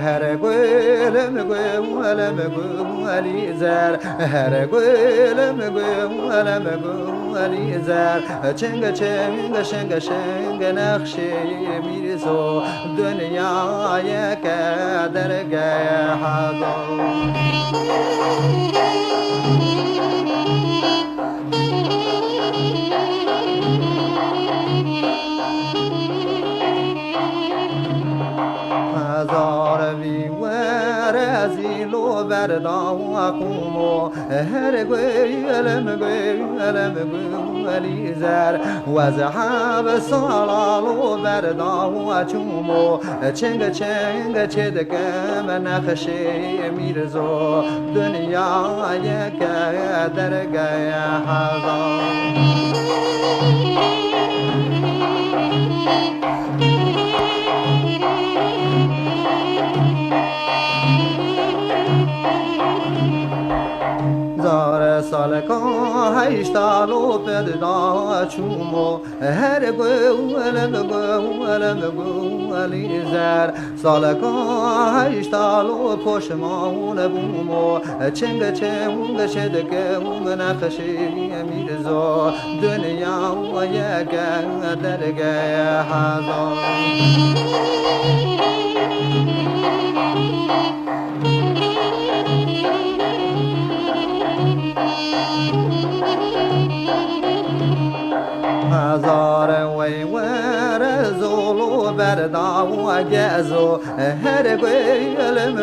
هر گل مگو ولا مگو علی زر هر گل مگو ولا مگو علی زر چنگ چنگ شنگ شنگ نقشی میرزو دنیای درگاه حضور هزار وی ورزی لو بردام قومو هر گویلم گویلم علی زر وزحاب سالالو بردام چومو چنگ چنگ چدکم نقشی میرزو دنیای که درگاه هزار زار سال که هشتالو پددا چومو هر گو علی زر سال که هشتالو پشمان بومو چنگ چنگ شدکم نقشی میرزو دنیا و یک درگاه هزار هزار وی ورزولو برداو گزو هر گویلم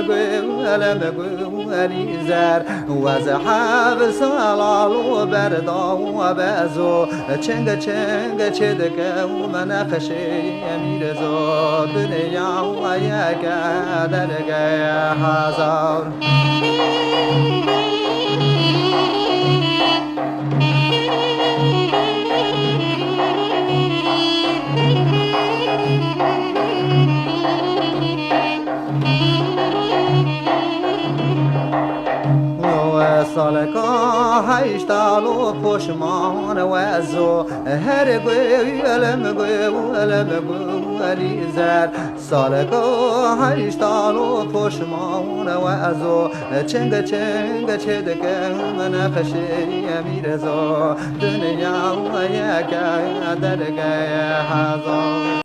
علی زر وزحاب سالالو برداو بزو چنگ چنگ چدکم نقشی میرزو دنیا و یک درگاه هزار سال که هشتالو پشمان وزو هر گویلم علی زر سال که هشتالو پشمان وزو چنگ چنگ چدکم نقشی میرزو دنیا و یک درگاه هزار